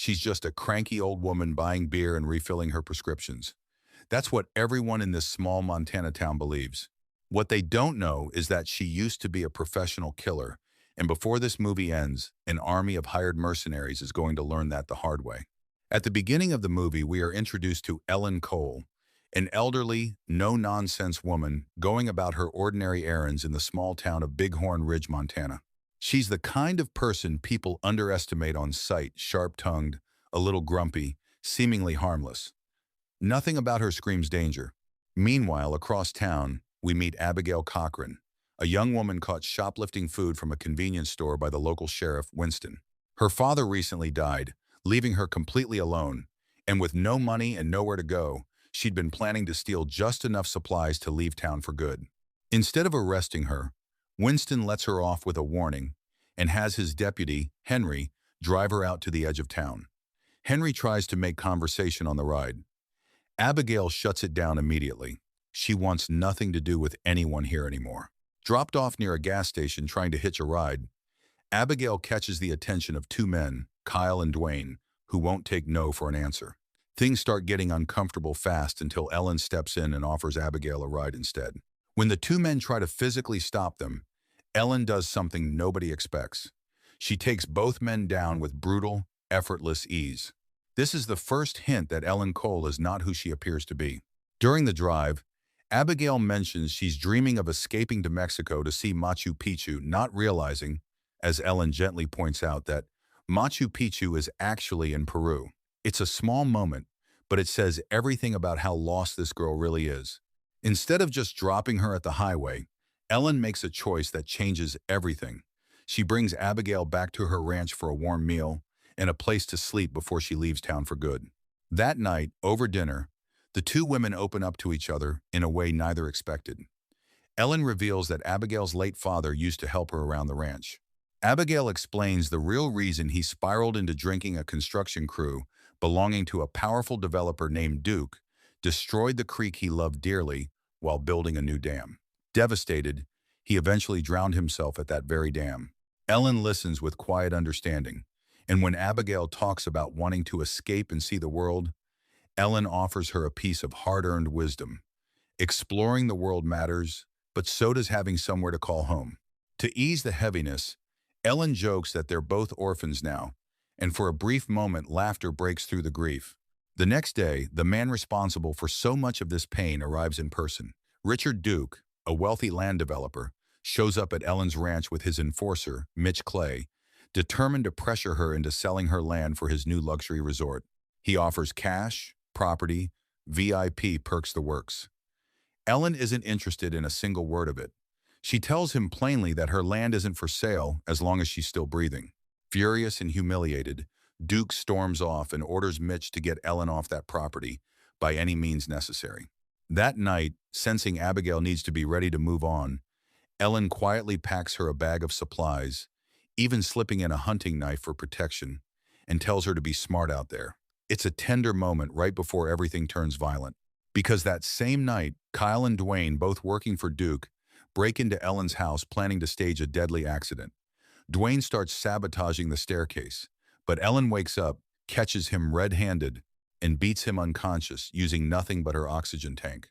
She's just a cranky old woman buying beer and refilling her prescriptions. That's what everyone in this small Montana town believes. What they don't know is that she used to be a professional killer, and before this movie ends, an army of hired mercenaries is going to learn that the hard way. At the beginning of the movie, we are introduced to Ellen Cole, an elderly, no-nonsense woman going about her ordinary errands in the small town of Bighorn Ridge, Montana. She's the kind of person people underestimate on sight, sharp-tongued, a little grumpy, seemingly harmless. Nothing about her screams danger. Meanwhile, across town, we meet Abigail Cochran, a young woman caught shoplifting food from a convenience store by the local sheriff, Winston. Her father recently died, leaving her completely alone, and with no money and nowhere to go, she'd been planning to steal just enough supplies to leave town for good. Instead of arresting her, Winston lets her off with a warning and has his deputy, Henry, drive her out to the edge of town. Henry tries to make conversation on the ride. Abigail shuts it down immediately. She wants nothing to do with anyone here anymore. Dropped off near a gas station trying to hitch a ride, Abigail catches the attention of two men, Kyle and Dwayne, who won't take no for an answer. Things start getting uncomfortable fast until Ellen steps in and offers Abigail a ride instead. When the two men try to physically stop them, Ellen does something nobody expects. She takes both men down with brutal, effortless ease. This is the first hint that Ellen Cole is not who she appears to be. During the drive, Abigail mentions she's dreaming of escaping to Mexico to see Machu Picchu, not realizing, as Ellen gently points out, that Machu Picchu is actually in Peru. It's a small moment, but it says everything about how lost this girl really is. Instead of just dropping her at the highway, Ellen makes a choice that changes everything. She brings Abigail back to her ranch for a warm meal and a place to sleep before she leaves town for good. That night, over dinner, the two women open up to each other in a way neither expected. Ellen reveals that Abigail's late father used to help her around the ranch. Abigail explains the real reason he spiraled into drinking a construction crew belonging to a powerful developer named Duke destroyed the creek he loved dearly while building a new dam. Devastated, he eventually drowned himself at that very dam. Ellen listens with quiet understanding, and when Abigail talks about wanting to escape and see the world, Ellen offers her a piece of hard-earned wisdom. Exploring the world matters, but so does having somewhere to call home. To ease the heaviness, Ellen jokes that they're both orphans now, and for a brief moment laughter breaks through the grief. The next day, the man responsible for so much of this pain arrives in person. Richard Duke, a wealthy land developer, shows up at Ellen's ranch with his enforcer, Mitch Clay, determined to pressure her into selling her land for his new luxury resort. He offers cash, property, VIP perks, the works. Ellen isn't interested in a single word of it. She tells him plainly that her land isn't for sale as long as she's still breathing. Furious and humiliated, Duke storms off and orders Mitch to get Ellen off that property by any means necessary. That night, sensing Abigail needs to be ready to move on, Ellen quietly packs her a bag of supplies, even slipping in a hunting knife for protection, and tells her to be smart out there. It's a tender moment right before everything turns violent. Because that same night, Kyle and Dwayne, both working for Duke, break into Ellen's house planning to stage a deadly accident. Dwayne starts sabotaging the staircase, but Ellen wakes up, catches him red-handed, and beats him unconscious using nothing but her oxygen tank.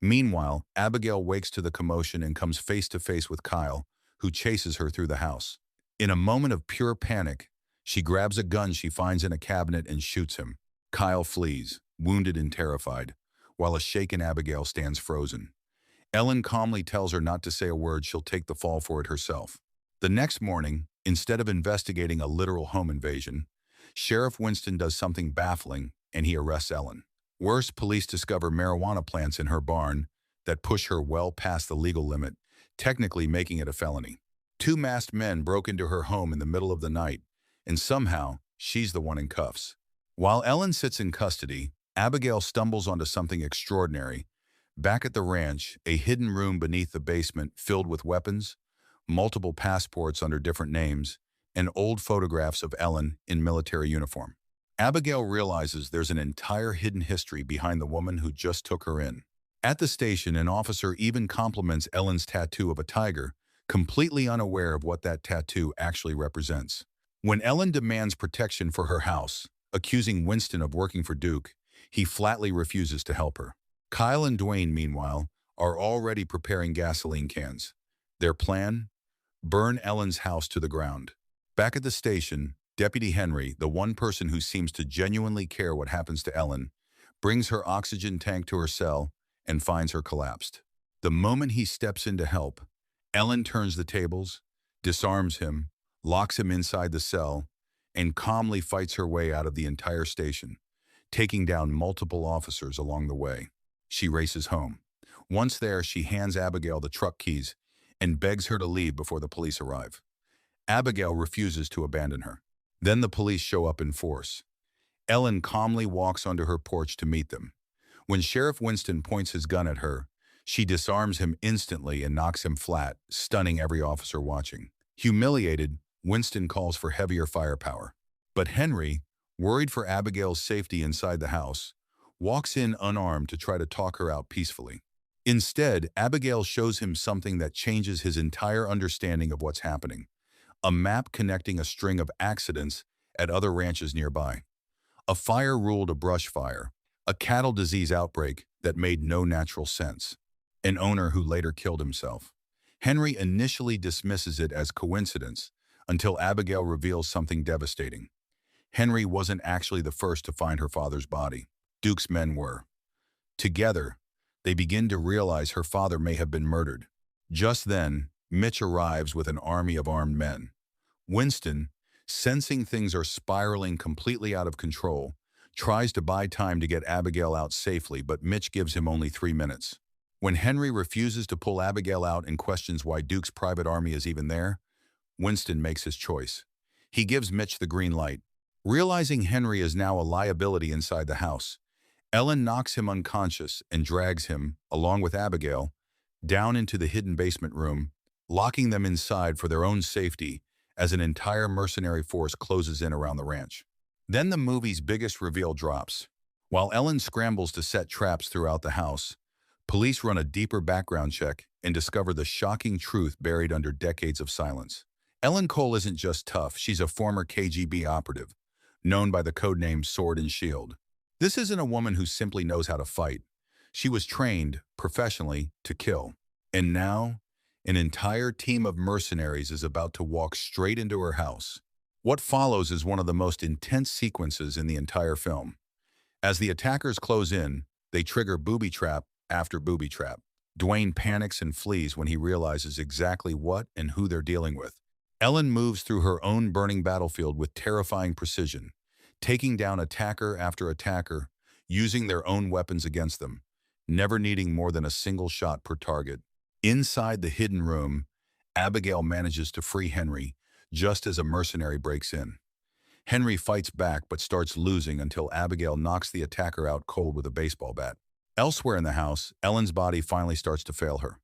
Meanwhile, Abigail wakes to the commotion and comes face to face with Kyle, who chases her through the house. In a moment of pure panic, she grabs a gun she finds in a cabinet and shoots him. Kyle flees, wounded and terrified, while a shaken Abigail stands frozen. Ellen calmly tells her not to say a word, she'll take the fall for it herself. The next morning, instead of investigating a literal home invasion, Sheriff Winston does something baffling and he arrests Ellen. Worse, police discover marijuana plants in her barn that push her well past the legal limit, technically making it a felony. Two masked men broke into her home in the middle of the night, and somehow, she's the one in cuffs. While Ellen sits in custody, Abigail stumbles onto something extraordinary. Back at the ranch, a hidden room beneath the basement filled with weapons, multiple passports under different names, and old photographs of Ellen in military uniform. Abigail realizes there's an entire hidden history behind the woman who just took her in. At the station, an officer even compliments Ellen's tattoo of a tiger, completely unaware of what that tattoo actually represents. When Ellen demands protection for her house, Accusing Winston of working for Duke, he flatly refuses to help her. Kyle and Dwayne, meanwhile, are already preparing gasoline cans. Their plan? Burn Ellen's house to the ground. Back at the station, Deputy Henry, the one person who seems to genuinely care what happens to Ellen, brings her oxygen tank to her cell and finds her collapsed. The moment he steps in to help, Ellen turns the tables, disarms him, locks him inside the cell, and calmly fights her way out of the entire station, taking down multiple officers along the way. She races home. Once there, she hands Abigail the truck keys and begs her to leave before the police arrive. Abigail refuses to abandon her. Then the police show up in force. Ellen calmly walks onto her porch to meet them. When Sheriff Winston points his gun at her, she disarms him instantly and knocks him flat, stunning every officer watching. Humiliated, Winston calls for heavier firepower. But Henry, worried for Abigail's safety inside the house, walks in unarmed to try to talk her out peacefully. Instead, Abigail shows him something that changes his entire understanding of what's happening: a map connecting a string of accidents at other ranches nearby. A fire ruled a brush fire, a cattle disease outbreak that made no natural sense, an owner who later killed himself. Henry initially dismisses it as coincidence until Abigail reveals something devastating. Henry wasn't actually the first to find her father's body. Duke's men were. Together, they begin to realize her father may have been murdered. Just then, Mitch arrives with an army of armed men. Winston, sensing things are spiraling completely out of control, tries to buy time to get Abigail out safely, but Mitch gives him only 3 minutes. When Henry refuses to pull Abigail out and questions why Duke's private army is even there, Winston makes his choice. He gives Mitch the green light. Realizing Henry is now a liability inside the house, Ellen knocks him unconscious and drags him, along with Abigail, down into the hidden basement room, locking them inside for their own safety as an entire mercenary force closes in around the ranch. Then the movie's biggest reveal drops. While Ellen scrambles to set traps throughout the house, police run a deeper background check and discover the shocking truth buried under decades of silence. Ellen Cole isn't just tough, she's a former KGB operative, known by the codename Sword and Shield. This isn't a woman who simply knows how to fight. She was trained, professionally, to kill. And now, an entire team of mercenaries is about to walk straight into her house. What follows is one of the most intense sequences in the entire film. As the attackers close in, they trigger booby trap after booby trap. Dwayne panics and flees when he realizes exactly what and who they're dealing with. Ellen moves through her own burning battlefield with terrifying precision, taking down attacker after attacker, using their own weapons against them, never needing more than a single shot per target. Inside the hidden room, Abigail manages to free Henry, just as a mercenary breaks in. Henry fights back but starts losing until Abigail knocks the attacker out cold with a baseball bat. Elsewhere in the house, Ellen's body finally starts to fail her.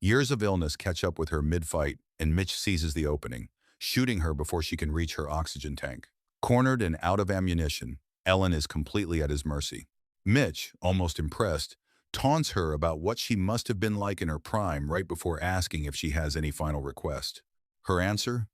Years of illness catch up with her mid-fight, and Mitch seizes the opening, shooting her before she can reach her oxygen tank. Cornered and out of ammunition, Ellen is completely at his mercy. Mitch, almost impressed, taunts her about what she must have been like in her prime right before asking if she has any final request. Her answer?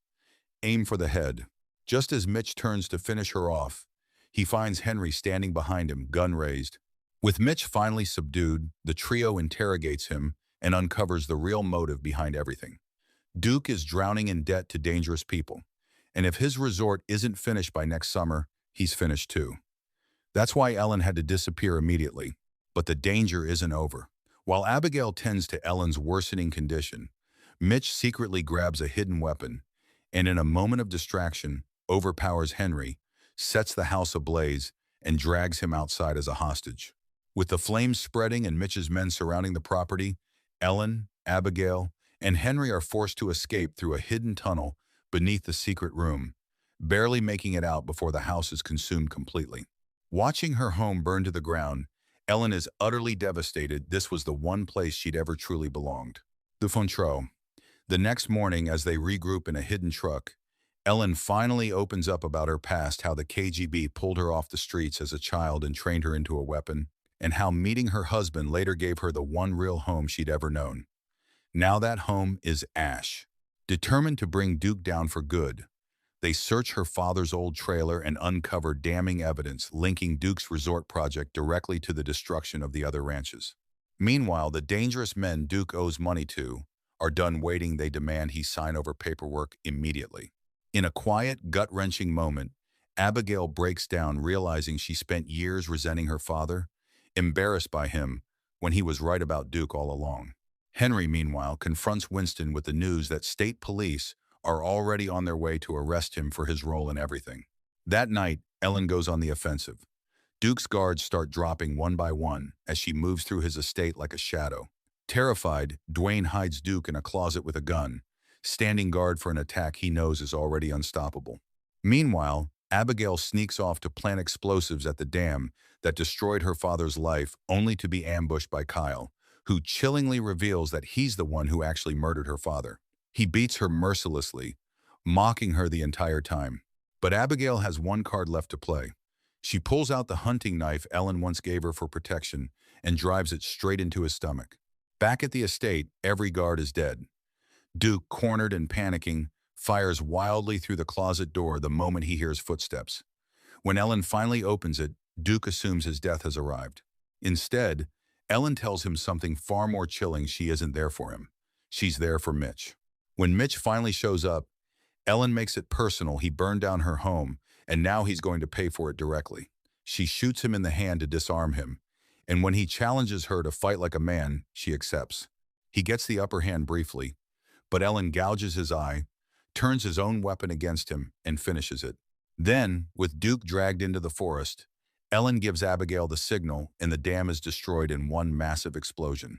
Aim for the head. Just as Mitch turns to finish her off, he finds Henry standing behind him, gun raised. With Mitch finally subdued, the trio interrogates him and uncovers the real motive behind everything. Duke is drowning in debt to dangerous people, and if his resort isn't finished by next summer, he's finished too. That's why Ellen had to disappear immediately. But the danger isn't over. While Abigail tends to Ellen's worsening condition, Mitch secretly grabs a hidden weapon and in a moment of distraction, overpowers Henry, sets the house ablaze, and drags him outside as a hostage. With the flames spreading and Mitch's men surrounding the property, Ellen, Abigail, and Henry are forced to escape through a hidden tunnel beneath the secret room, barely making it out before the house is consumed completely. Watching her home burn to the ground, Ellen is utterly devastated. This was the one place she'd ever truly belonged. The Fontreux. The next morning, as they regroup in a hidden truck, Ellen finally opens up about her past, how the KGB pulled her off the streets as a child and trained her into a weapon, and how meeting her husband later gave her the one real home she'd ever known. Now that home is Ash. Determined to bring Duke down for good, They search her father's old trailer and uncover damning evidence linking Duke's resort project directly to the destruction of the other ranches. Meanwhile, the dangerous men Duke owes money to are done waiting. They demand he sign over paperwork immediately. In a quiet, gut-wrenching moment, Abigail breaks down, realizing she spent years resenting her father, embarrassed by him, when he was right about Duke all along. Henry, meanwhile, confronts Winston with the news that state police are already on their way to arrest him for his role in everything. That night, Ellen goes on the offensive. Duke's guards start dropping one by one as she moves through his estate like a shadow. Terrified, Dwayne hides Duke in a closet with a gun, standing guard for an attack he knows is already unstoppable. Meanwhile, Abigail sneaks off to plant explosives at the dam that destroyed her father's life, only to be ambushed by Kyle, who chillingly reveals that he's the one who actually murdered her father. He beats her mercilessly, mocking her the entire time. But Abigail has one card left to play. She pulls out the hunting knife Ellen once gave her for protection and drives it straight into his stomach. Back at the estate, every guard is dead. Duke, cornered and panicking, fires wildly through the closet door the moment he hears footsteps. When Ellen finally opens it, Duke assumes his death has arrived. Instead, Ellen tells him something far more chilling: she isn't there for him. She's there for Mitch. When Mitch finally shows up, Ellen makes it personal. He burned down her home, and now he's going to pay for it directly. She shoots him in the hand to disarm him, and when he challenges her to fight like a man, she accepts. He gets the upper hand briefly, but Ellen gouges his eye, turns his own weapon against him, and finishes it. Then, with Duke dragged into the forest, Ellen gives Abigail the signal, and the dam is destroyed in one massive explosion.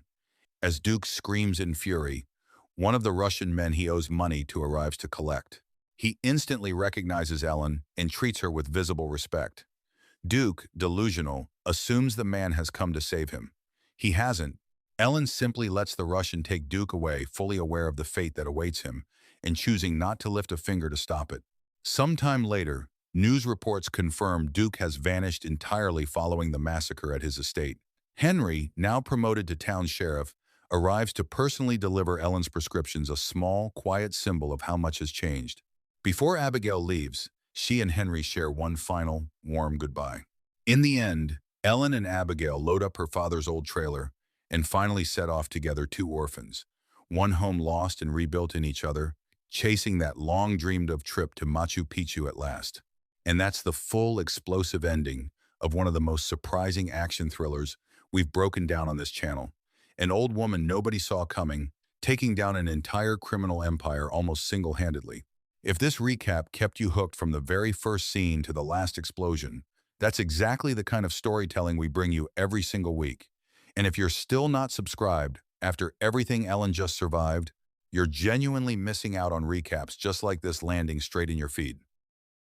As Duke screams in fury, one of the Russian men he owes money to arrives to collect. He instantly recognizes Ellen and treats her with visible respect. Duke, delusional, assumes the man has come to save him. He hasn't. Ellen simply lets the Russian take Duke away, fully aware of the fate that awaits him, and choosing not to lift a finger to stop it. Sometime later, news reports confirm Duke has vanished entirely following the massacre at his estate. Henry, now promoted to town sheriff, arrives to personally deliver Ellen's prescriptions, a small, quiet symbol of how much has changed. Before Abigail leaves, she and Henry share one final, warm goodbye. In the end, Ellen and Abigail load up her father's old trailer and finally set off together, two orphans, one home lost and rebuilt in each other, chasing that long-dreamed-of trip to Machu Picchu at last. And that's the full, explosive ending of one of the most surprising action thrillers we've broken down on this channel. An old woman nobody saw coming, taking down an entire criminal empire almost single-handedly. If this recap kept you hooked from the very first scene to the last explosion, that's exactly the kind of storytelling we bring you every single week. And if you're still not subscribed after everything Ellen just survived, you're genuinely missing out on recaps just like this landing straight in your feed.